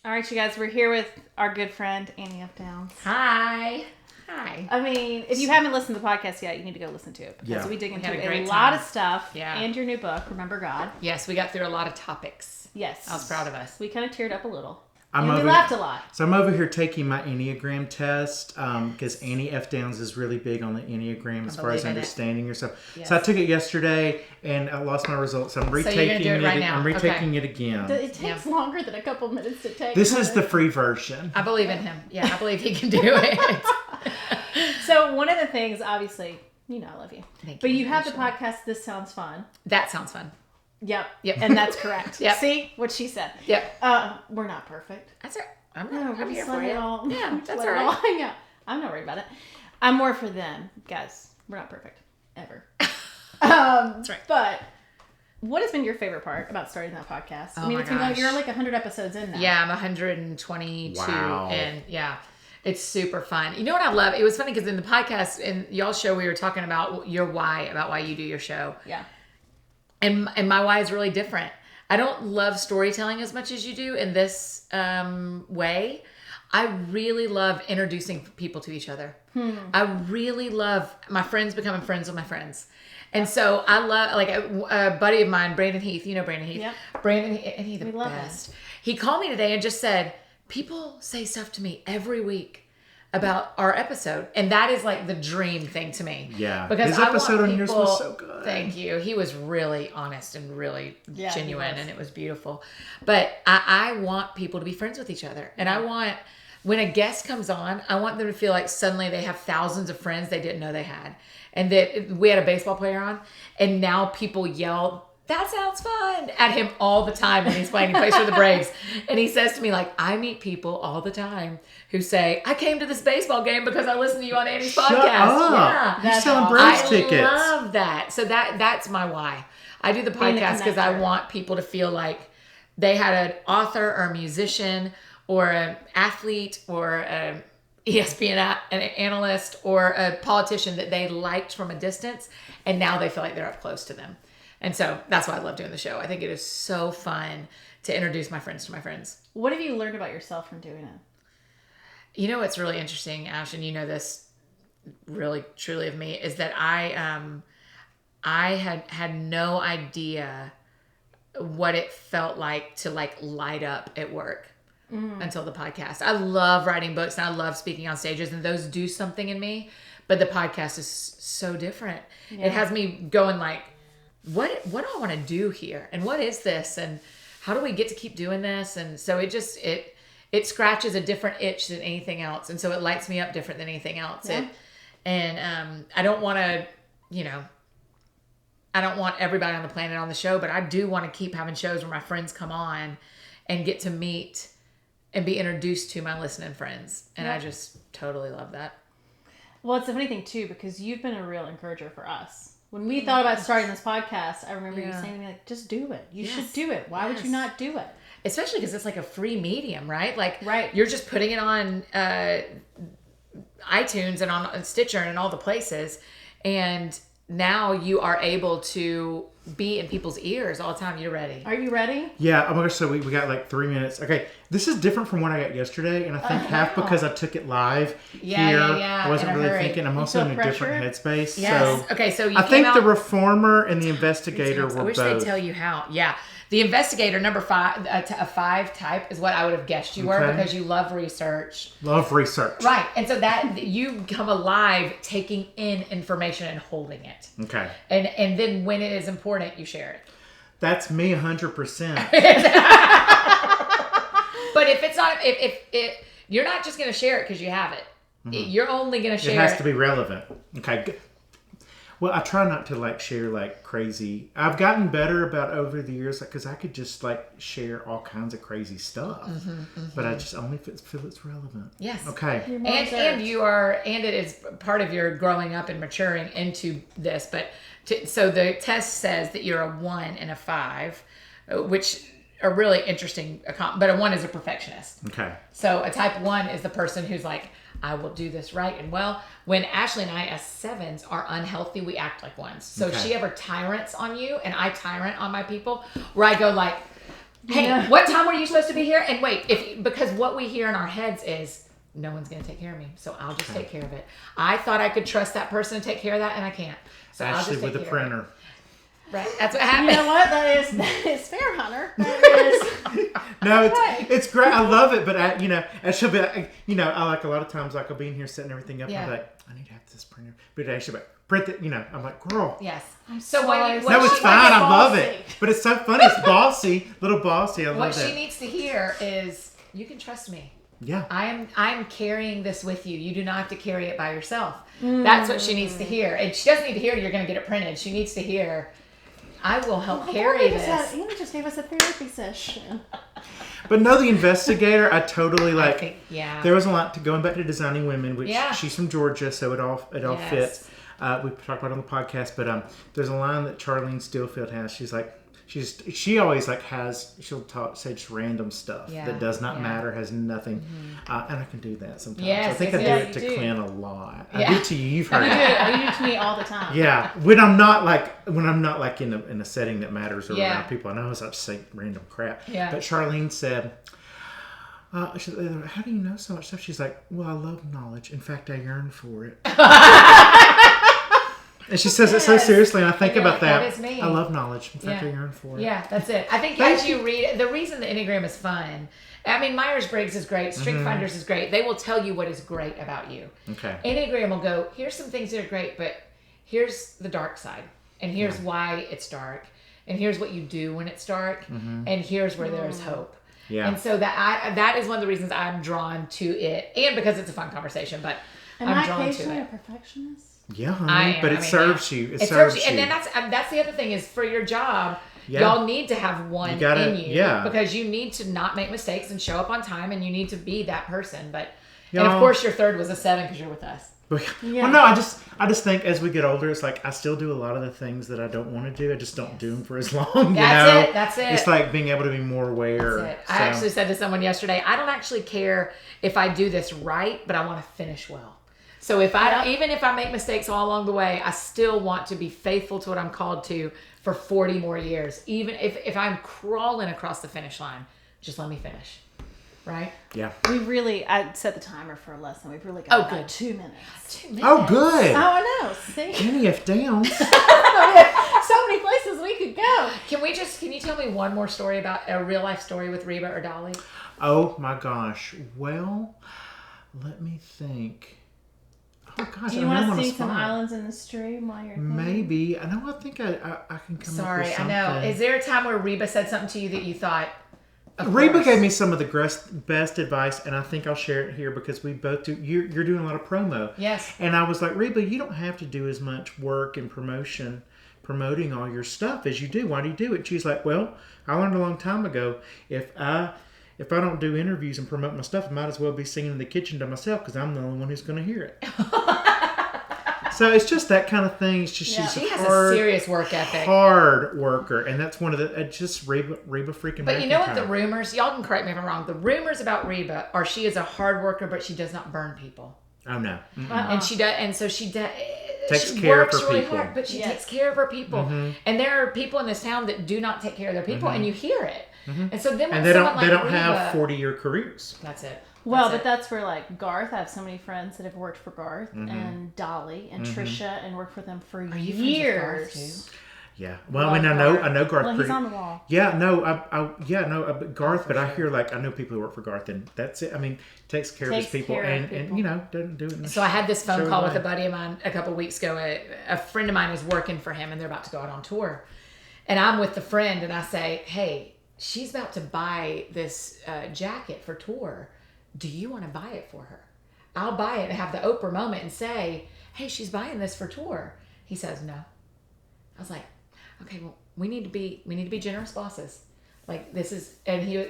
All right, you guys, we're here with our good friend, Annie F. Downs. Hi. I mean, if you haven't listened to the podcast yet, you need to go listen to it. Because we dig into a lot of stuff. Yeah. And your new book, Remember God. Yes, we got through a lot of topics. Yes. I was proud of us. We kind of teared up a little. We laughed a lot. So I'm over here taking my Enneagram test because Annie F. Downs is really big on the Enneagram as far as understanding yourself. Yes. So I took it yesterday and I lost my results. So I'm retaking it right now. I'm retaking it again. It takes longer than a couple minutes to take. This is the free version. I believe in him. Yeah, I believe he can do it. So one of the things, obviously, I love you. Thank but you. you have the podcast, This Sounds Fun. That sounds fun. Yep. And that's correct. Yep. See what she said. Yep. We're not perfect. That's right. I'm here for you. Yeah, that's all right. Yeah, I'm not worried about it. I'm more for them, guys. We're not perfect ever. That's right. But what has been your favorite part about starting that podcast? Oh, I mean, my it's been going. gosh. You're like 100 episodes in now. Yeah, I'm 122, Wow. and yeah. It's super fun. You know what I love? It was funny because in the podcast, in y'all's show, we were talking about your why, about why you do your show. Yeah. And my why is really different. I don't love storytelling as much as you do in this way. I really love introducing people to each other. I really love my friends becoming friends with my friends. And so I love, like a buddy of mine, Brandon Heath. You know Brandon Heath. Yep. Brandon, and he's the We love best. He called me today and just said, people say stuff to me every week about our episode, and that is like the dream thing to me. Yeah, because his episode on yours was so good. Thank you. He was really honest and really genuine, he was. and it was beautiful. But I want people to be friends with each other, and I want, when a guest comes on, I want them to feel like suddenly they have thousands of friends they didn't know they had, and that we had a baseball player on, and now people yell, "That sounds fun," at him all the time when he's playing. He plays for the Braves. And he says to me, like, I meet people all the time who say, I came to this baseball game because I listened to you on Annie's podcast. Up. Yeah. You're selling Braves I tickets. love that. So that's my why. I do the podcast because I want people to feel like they had an author or a musician or an athlete or an ESPN an analyst or a politician that they liked from a distance, and now they feel like they're up close to them. And so that's why I love doing the show. I think it is so fun to introduce my friends to my friends. What have you learned about yourself from doing it? You know what's really interesting, Ash, and you know this really truly of me, is that I had no idea what it felt like to like light up at work until the podcast. I love writing books and I love speaking on stages, and those do something in me, but the podcast is so different. Yeah. It has me going like, what do I want to do here? And what is this? And how do we get to keep doing this? And so it scratches a different itch than anything else. And so it lights me up different than anything else. Yeah. I don't want to, I don't want everybody on the planet on the show, but I do want to keep having shows where my friends come on and get to meet and be introduced to my listening friends. And I just totally love that. Well, it's a funny thing too, because you've been a real encourager for us. When we thought about starting this podcast, I remember you saying to me, like, just do it. You should do it. Why would you not do it? Especially because it's like a free medium, right? Like, you're just putting it on iTunes and on Stitcher and in all the places. And now you are able to be in people's ears all the time. You're ready. Are you ready? Yeah, oh my gosh, so we got like 3 minutes. Okay, this is different from what I got yesterday, and I think half because I took it live here. I wasn't really thinking. I'm also in a different headspace. Yes. So okay, so you I think the Reformer and the Investigator were both. I wish they'd tell you how. Yeah. The Investigator, number 5, a 5 type is what I would have guessed you were, because you love research. Love research. Right. And so that you come alive taking in information and holding it. Okay. And then when it is important, you share it. That's me 100%. But if it's not, if you're not just going to share it because you have it. Mm-hmm. You're only going to share it. It has to be relevant. Okay, good. Well, I try not to like share like crazy. I've gotten better about over the years because I could just like share all kinds of crazy stuff, but I just only feel it's relevant. Yes. Okay. And you are, and it is part of your growing up and maturing into this. But so the test says that you're a 1 and a 5, which are really interesting. But a 1 is a perfectionist. Okay. So a type 1 is the person who's like, I will do this right and well. When Ashley and I as 7s are unhealthy, we act like 1s. So if she ever tyrants on you and I tyrant on my people, where I go like, Hey, what time were you supposed to be here? And wait, because what we hear in our heads is no one's going to take care of me, so I'll just take care of it. I thought I could trust that person to take care of that, and I can't. So Ashley I'll just take with the printer. Right, that's what happened. You know what? That is fair, Hunter. That is. No, it's great. I love it, but and she'll be like, I like a lot of times, like I'll be in here setting everything up, and I'm like, I need to have this printer. But she'll be like, print it. I'm like, girl. Yes. So what No, it's fine. I love it. But it's so funny. It's bossy, little bossy. I love what that. she needs to hear is, you can trust me. Yeah. I'm carrying this with you. You do not have to carry it by yourself. That's what she needs to hear. And she doesn't need to hear you're going to get it printed. She needs to hear, I will help carry this. You just gave us a therapy session. But no, the investigator, I totally like. I think, There was a lot to going back to Designing Women, which Yeah. she's from Georgia, so it all Yes. fits. We talked about it on the podcast, but there's a line that Charlene Stillfield has. She's like, she always like she'll say just random stuff that does not matter, has nothing, and I can do that sometimes. Yes, I think yes, I do yes, it to you do. Clint a lot. Yeah. I do it to you. You've heard You it. do it. You do it to me all the time. Yeah, when I'm not like in a setting that matters or Yeah. around people, I know I just say random crap. Yeah. But Charlene said, she said, how do you know so much stuff? She's like, well, I love knowledge. In fact, I yearn for it. And she says it so seriously, and I think about that. That is me. I love knowledge. In fact, I yearn for it. Yeah, that's it. I think as you read it, the reason the Enneagram is fun, I mean, Myers-Briggs is great. Strength Finders is great. They will tell you what is great about you. Okay. Enneagram will go, here's some things that are great, but here's the dark side. And here's why it's dark. And here's what you do when it's dark. And here's where there's hope. Yeah. And so that is one of the reasons I'm drawn to it. And because it's a fun conversation, but I'm drawn to occasionally it. a perfectionist? Yeah, honey, but it serves you. It serves serves you. you. And then that's the other thing is for your job, Yeah. y'all need to have one in you. Yeah. Because you need to not make mistakes and show up on time, and you need to be that person. But and Y'all- of course your third was a 7 because you're with us. Well, no, I just think as we get older, it's like I still do a lot of the things that I don't want to do. I just don't do them for as long. That's it. It's like being able to be more aware. That's it. I actually said to someone yesterday, I don't actually care if I do this right, but I want to finish well. So even if I make mistakes all along the way, I still want to be faithful to what I'm called to for 40 more years. Even if I'm crawling across the finish line, just let me finish. Right? Yeah. I set the timer for a lesson. We've really got about 2 minutes. 2 minutes. Oh, good. Oh, I know. See? Any if downs. So many places we could go. Can you tell me one more story about a real life story with Reba or Dolly? Oh my gosh. Well, let me think. Oh gosh, Do you want to sing some Islands in the Stream while you're thinking? Maybe. I know. I think I can come up with something. I know. Is there a time where Reba said something to you that you thought? Reba gave me some of the best advice, and I think I'll share it here because we both do. You're doing a lot of promo. Yes. And I was like, Reba, you don't have to do as much work and promoting all your stuff as you do. Why do you do it? She's like, well, I learned a long time ago if I don't do interviews and promote my stuff, I might as well be singing in the kitchen to myself because I'm the only one who's going to hear it. So it's just that kind of thing. It's just she has a serious work ethic, hard worker, and that's one of the just Reba freaking. But you know what? The rumors, y'all can correct me if I'm wrong. The rumors about Reba are she is a hard worker, but she does not burn people. Oh no, and she does, and so she does. Takes she care works of her really people. hard, but she takes care of her people. And there are people in this town that do not take care of their people, and you hear it. And so then when they someone don't Reba, have 40-year careers. That's it. Well, but that's for like Garth. I have so many friends that have worked for Garth and Dolly and Trisha and worked for them for Are you years. friends with Garth too? Yeah. Well, I mean, I know Garth. Well, he's on the wall. Yeah. No. Garth. But I hear I know people who work for Garth, and that's it. I mean, takes care of his people, and doesn't do it. So I had this phone call with a buddy of mine a couple of weeks ago. A friend of mine is working for him, and they're about to go out on tour. And I'm with the friend, and I say, "Hey, she's about to buy this jacket for tour. Do you want to buy it for her? I'll buy it and have the Oprah moment and say, hey, she's buying this for tour." He says, no. I was like, okay, well, we need to be generous bosses. Like this is, and he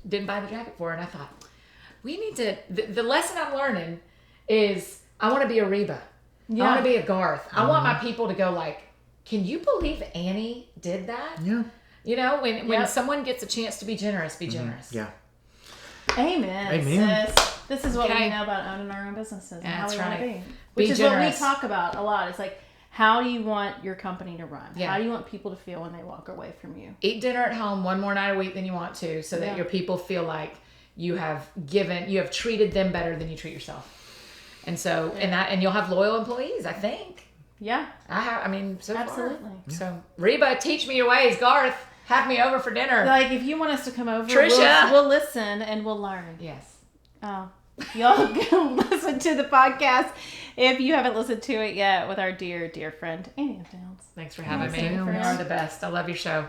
didn't buy the jacket for her. And I thought, we need to, the lesson I'm learning is I want to be a Reba. Yeah. I want to be a Garth. I want my people to go like, can you believe Annie did that? Yeah. You know, when someone gets a chance to be generous, be generous. Yeah. Amen. Sis. This is what we know about owning our own businesses and how we want to be. Which is what we talk about a lot. It's like, How do you want your company to run? Yeah. How do you want people to feel when they walk away from you? Eat dinner at home one more night a week than you want to, so that your people feel like you have treated them better than you treat yourself. And so, and you'll have loyal employees, I think. Yeah. So absolutely. Far. So, Reba, teach me your ways. Garth, have me over for dinner. Like, if you want us to come over, Trisha, we'll listen and we'll learn. Yes. Oh, y'all go listen to the podcast if you haven't listened to it yet with our dear, dear friend, Annie Downs. Thanks for having me. You are the best. I love your show.